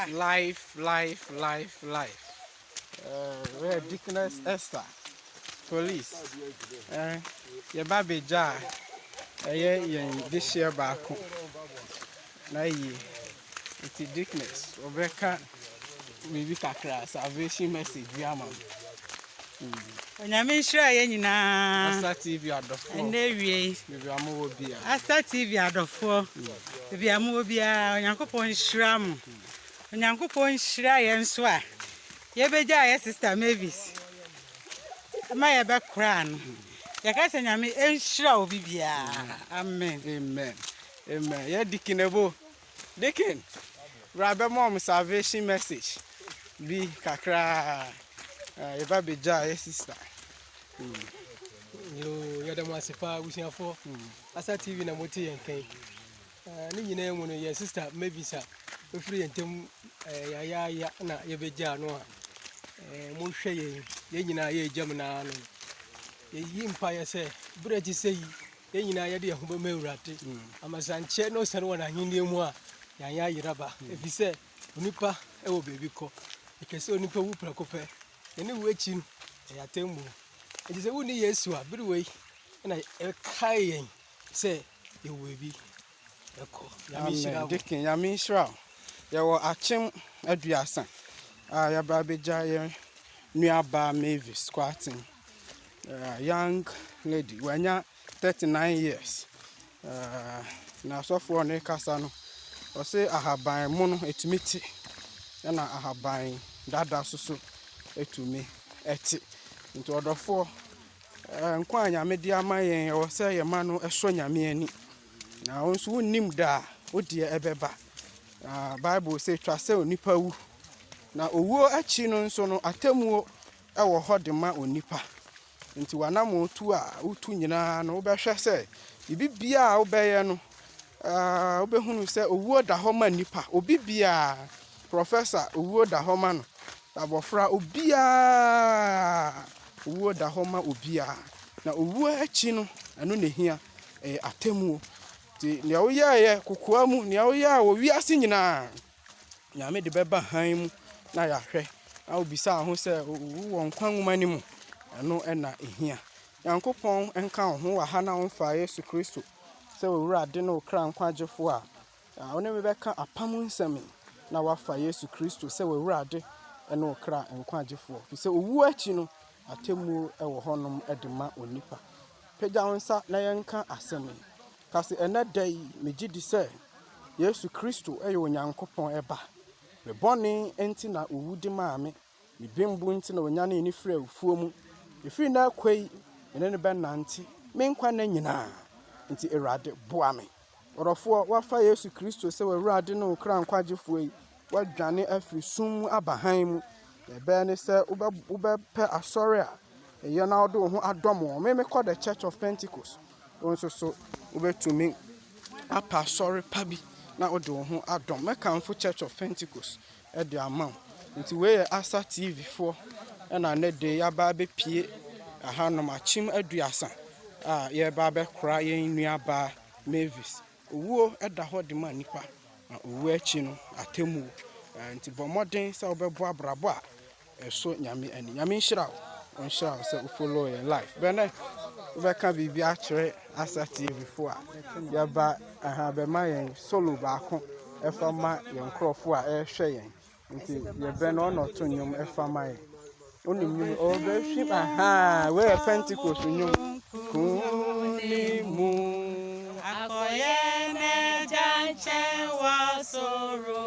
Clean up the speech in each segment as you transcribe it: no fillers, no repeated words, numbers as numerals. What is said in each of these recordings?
Life. Where Dickness Esther, police. Your baby jar. This year back. Na it's Dickness. Rebecca, maybe Kakra, salvation message. Onyame nhira ye nyina ASA TV adofo enewie bibia mo obi a ASA TV adofo bibia mo obi a onyankopon nhira mo onyankopon nhira ye nso a ye beja ye sister Mavis ama ye be kra no ye ka se nyame nhira obi bia amen ye dikinebo dikin rabe mom salvation message bi kakra ye ba beja ye sister yo ya da masifa wusiafo ASA TV na moti yenkan ni nyina emu no ye sister Mavis a ofiri yentem ya na ye beja no a mo hwe ye nyina ye jam na no ye yimpa ye se breji sei ye nyina ye de ho be mewurate amasanche no sene wona hinde mu a ya yiraba efise onipa e wo bebi ko ekese onipa wu prakope ene wo echi no ya temu enti se woni Yesu a biriwe na e kai yen se ye wo bi eko ya mi shira ya wo AKYEM ADUASA ya ba beja ye nuaba Mavis Squatting young lady wanya 39 years na so for ne kasa no o se ahaban mu no etumiti na ahaban dada soso etumi eti nti odofo nkwa nyame di amayen o se ye ma no eso nyame ani na onso unnim da odie ebeba Bible say twa se onipa wu na owuo achi no nso no atemuo ewo hode ma onipa nti wanamo tu a utu nyina no obehwe se bibia a obeye no obehunu se owuo da ho ma nipa obibia professor owuo da ho ma no abofra obia owuo da ho ma obia na owuo achi no eno nehia atemuo ti ne oyaye kokoa mu ne oya wo wiase nyina nyame de beba han mu na ya hwe na obisa ho se wo nkwa nwuma ni mu eno na ehia yankopon enka ho wa ha na wonfa Yesu Kristo se owurade na okra nkwagefo a one me beka apam nsami na wafa Yesu Kristo se owurade na okra nkwagefo fi se owu achi no atemu ewo honom edema onipa pega wonsa na yenka asemi kasi enadai megidi se Yesu Kristo eyo onyankopon eba reboni enti na owudi maame mebembu enti na onyane ni frɛ ufuo mu efiri na kwei ene ne benanti menkwa na nyina nti erade boa me orofo wafa Yesu Kristo se werade no kra nkwagefo yi wadwane afiri sum abahan mu ebe ne se ube asore a eye na odo ho adomo me call the Church of Pentecost onso so ubetumi apa asore pabi na odo ho adom mekanfo Church of Pentecost e de amount nti we ASA TV fo na ne de ya ba be pie aha no AKYEM ADUASA ye ba be kra ye nuaba Mavis owuo eda ho de ma nipa na owu achi no atemu nti bomoden se obebo abrabo a eso nyame ani nyame nhira onhira se follow your life bene we can be a chere ASA TV fo a ya ba aha be ma yen solo ba ko e fa ma yen krofo a e hwe yen nti ye be no no to nyum e fa ma yen onimnyum obehwi aha we Pentecost nyum kunimu akoyene janche wasoro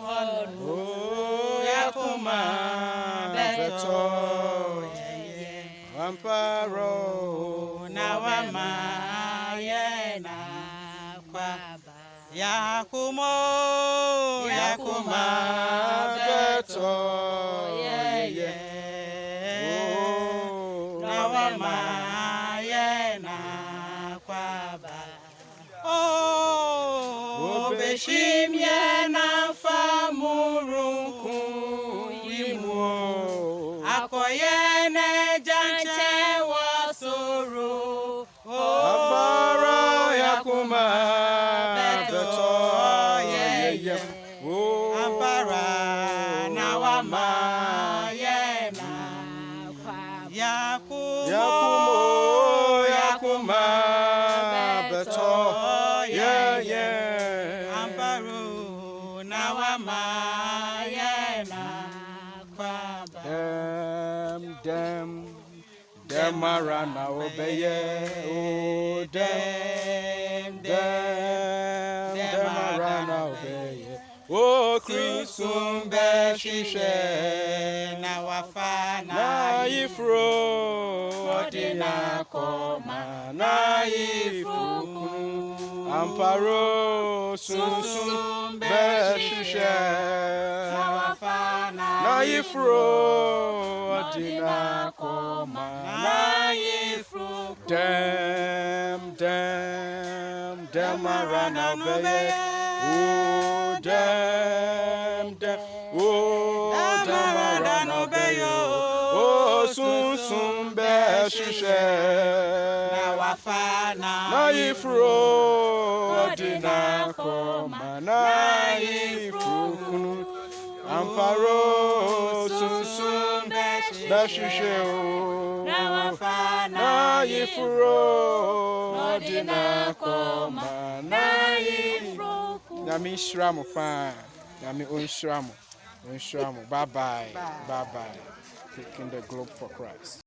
ono yakuma beto amparo na wama yena kwaba yakuma beto na wama yena kwaba beshimye na famurunku imo akoyene janche wasoro amparo yakuma beto amparo mayena Yakumo yakuma beto yeah amparo na wa mayena kwaba dem arana obeye oh dem arana obeye oh Christum beshishe na wafana na ifro odina koma na ifro amparo sunsun beshishe na wafana na ifro odina koma na ifro dem arana obeye oh dem arana obeye oh sunsun beshishe na wafana na ifro odina koma na ifro kunu amparo sunsun beshishe na wafana na ifro odina koma na ifro nyame nhyira mo paa nyame onhyira mo bye bye taking the globe for Christ.